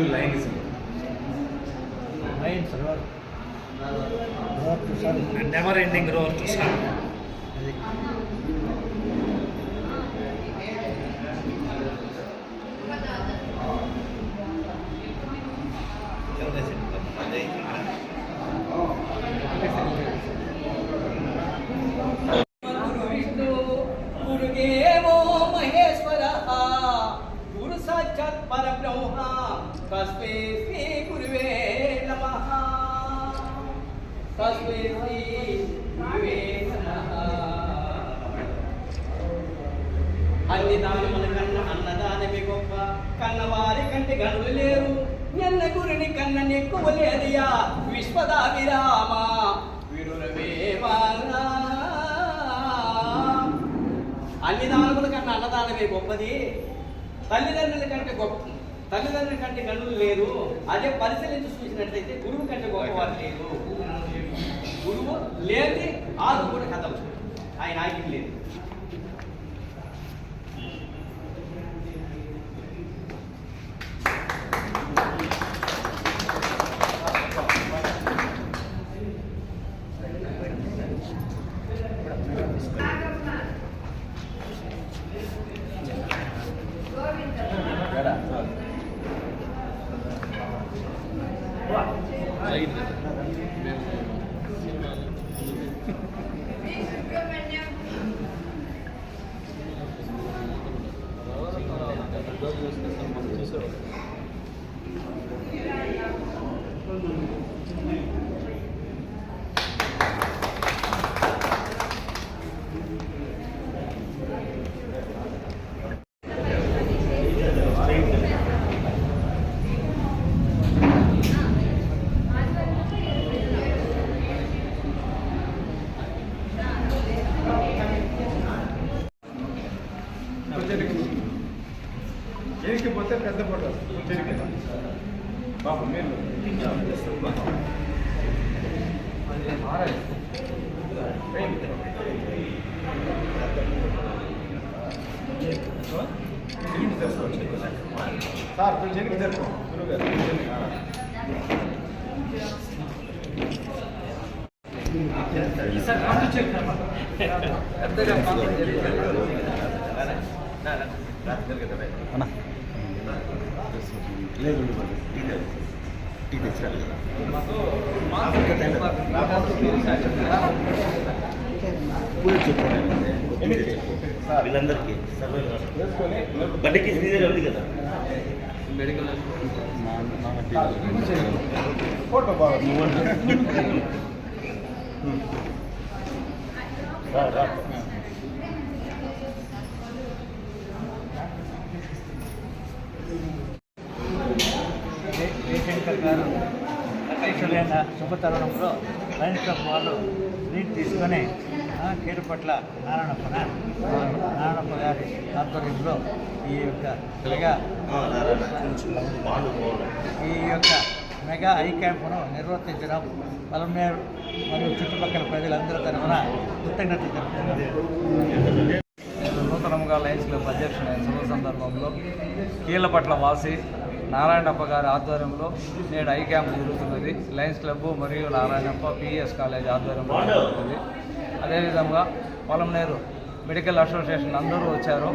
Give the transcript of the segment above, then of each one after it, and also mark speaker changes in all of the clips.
Speaker 1: lines. Never ending roar to sun.
Speaker 2: तस्मै श्री गुरुवे नमः तस्मै श्री गुरुवे नमः అన్నదానముల కన్న అన్నదానమే గొప్ప కన్నవారి కంటే గనులు లేరు ఎన్న గురిని కన్న నెక్కువ లేదయా విశ్వదా విరామ విరురవేవానా అన్నదానముల కన్నా అన్నదానమే గొప్పది తల్లిదండ్రుల కంటే గొప్ప తల్లిదండ్రుల కంటే గనులు లేరు అదే పరిశీలించి చూసినట్లయితే గురువు కంటే గొప్పవారు లేరు గురువు లేని ఆదు కూడా కథం ఆయన ఆగి లేదు
Speaker 3: పోతే పెద్ద ఫోటో బాబు మీరు సార్ కొంచెం గురువు గారు
Speaker 1: వీళ్ళందరికీ బండికి శ్రీదేవి ఉంది కదా మెడికల్
Speaker 3: ఫోటో బాగా
Speaker 4: జయశంకర్ గారు అధ్యక్షులైన శుభతరుణంలో లయన్స్ క్లబ్ వాళ్ళు లీడ్ తీసుకొని కీరుపట్ల నారాయణప్ప గారి ఆధ్వర్యంలో ఈ యొక్క మెగా ఐ క్యాంపును నిర్వర్తించడం పలమనేరు మరియు చుట్టుపక్కల ప్రజలందరూ తరఫున కృతజ్ఞతలు తెలుపుతున్నారు.
Speaker 5: నూతనంగా లయన్స్ క్లబ్ అధ్యక్షుడైన శుభ సందర్భంలో కీలపట్ల వాసి నారాయణప్ప గారి ఆధ్వర్యంలో నేడు ఐ క్యాంప్ జరుగుతున్నది. లయన్స్ క్లబ్ మరియు నారాయణప్ప పిఎస్ కాలేజ్ ఆధ్వర్యంలో జరుగుతుంది. అదేవిధంగా పలమనేరు మెడికల్ అసోసియేషన్ అందరూ వచ్చారు.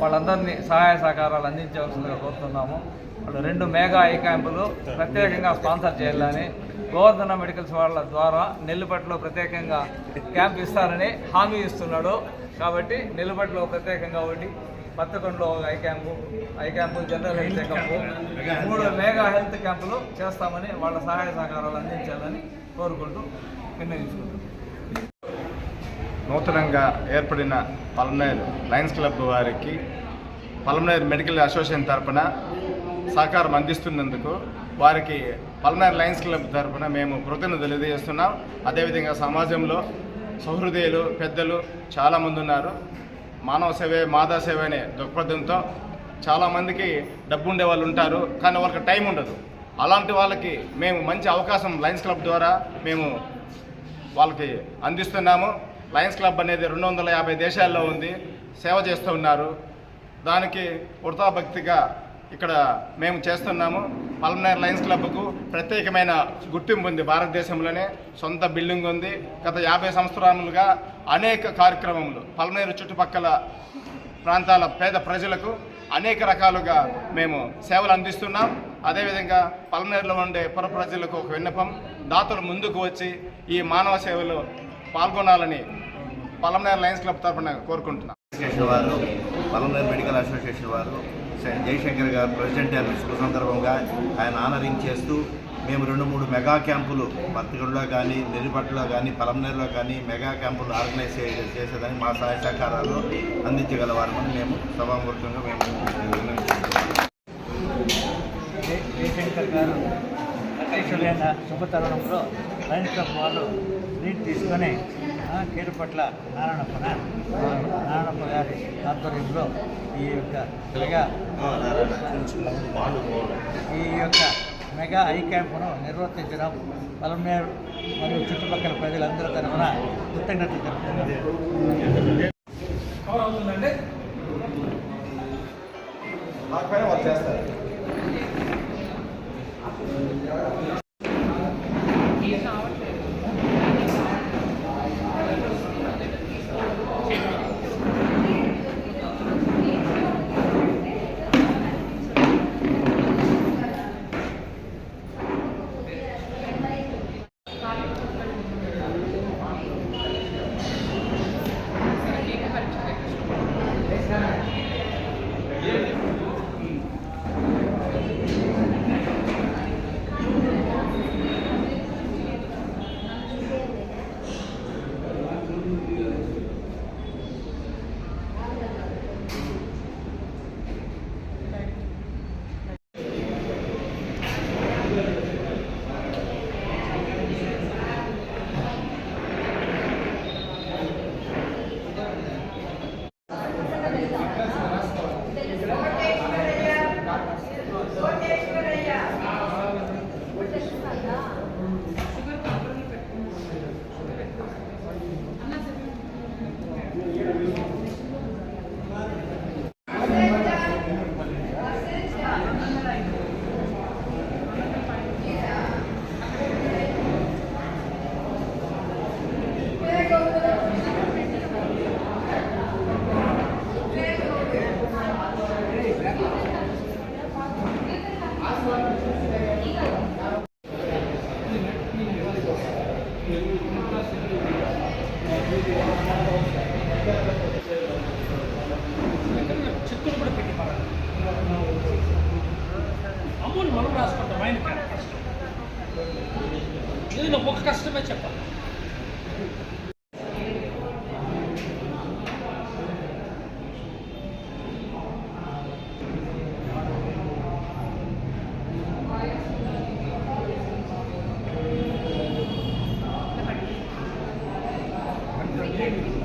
Speaker 5: వాళ్ళందరినీ సహాయ సహకారాలు అందించవలసిందిగా కోరుతున్నాము. వాళ్ళు 2 మెగా ఐ క్యాంపులు ప్రత్యేకంగా స్పాన్సర్ చేయాలని గోవర్ధన మెడికల్స్ వాళ్ళ ద్వారా నెల్లిపట్టులో ప్రత్యేకంగా క్యాంప్ ఇస్తారని హామీ ఇస్తున్నాడు. కాబట్టి నెల్లిపట్టులో ప్రత్యేకంగా ఒకటి, పత్తకొండలో eye camp general health checkup 3 mega health క్యాంపులు చేస్తామని వాళ్ళ సహాయ సహకారాలు అందించాలని కోరుకుంటూ విన్నవించుకుంటున్నాం.
Speaker 3: నూతనంగా ఏర్పడిన పలమనేరు లయన్స్ క్లబ్ వారికి పలమనేరు మెడికల్ అసోసియేషన్ తరఫున సహకారం అందిస్తున్నందుకు వారికి పలమనేరు లయన్స్ క్లబ్ తరఫున మేము కృతజ్ఞతలు తెలియజేస్తున్నాం. అదేవిధంగా సమాజంలో సహృదయులు పెద్దలు చాలామంది ఉన్నారు. మానవ సేవే మాధవ సేవ అనే దృక్పథంతో చాలామందికి డబ్బు ఉండే వాళ్ళు ఉంటారు, కానీ వాళ్ళకి టైం ఉండదు. అలాంటి వాళ్ళకి మేము మంచి అవకాశం లయన్స్ క్లబ్ ద్వారా మేము వాళ్ళకి అందిస్తున్నాము. లయన్స్ క్లబ్ అనేది 250 దేశాల్లో ఉంది, సేవ చేస్తూ ఉన్నారు. దానికి వృతాభక్తిగా ఇక్కడ మేము చేస్తున్నాము. పల్మనేర్ లయన్స్ క్లబ్కు ప్రత్యేకమైన గుర్తింపు ఉంది. భారతదేశంలోనే సొంత బిల్డింగ్ ఉంది. గత 50 సంవత్సరాలుగా అనేక కార్యక్రమములు పల్మనేరు చుట్టుపక్కల ప్రాంతాల పేద ప్రజలకు అనేక రకాలుగా మేము సేవలు అందిస్తున్నాం. అదేవిధంగా పల్మనేరులో ఉండే పుర ప్రజలకు ఒక విన్నపం, దాతలు ముందుకు వచ్చి ఈ మానవ సేవలో పాల్గొనాలని పల్మనేర్ లయన్స్ క్లబ్ తరఫున కోరుకుంటున్నాం.
Speaker 6: వారు పల్మనేర్ మెడికల్ అసోసియేషన్ వారు జయశంకర్ గారు ప్రెసిడెంట్ అయిన శుభ సందర్భంగా ఆయన ఆనరింగ్ చేస్తూ మేము 2-3 మెగా క్యాంపులు పత్తిగూడలో కానీ, నెల్లిపట్టులో కానీ, పల్మనేరులో కానీ మెగా క్యాంపులు ఆర్గనైజ్ చేసేదని మా సహాయ సహకారాలు అందించగలవారని మేము సభామూర్ఖంగా మేము నిర్ణయించుకుంటున్నాం.
Speaker 4: జయశంకర్ గారు ఐశ్వర్యంగా శుభతరుణంలో లయన్స్ క్లబ్ వాళ్ళు లీడ్ తీసుకొని కీరుపట్ల నారాయణప్ప గారి ఆధ్వర్యంలో ఈ యొక్క మెగా ఐ క్యాంపును నిర్వర్తించడం పల్మనేరు మరియు చుట్టుపక్కల ప్రజలందరి తరఫున కృతజ్ఞతలు తెలుపుతున్నారు.
Speaker 7: చిత్తులు కూడా పెట్టి అమౌంట్ మనం రాసుకుంటాం ఆయన కష్టం ఇది ఒక కష్టమే చెప్పాలి.
Speaker 8: Thank you.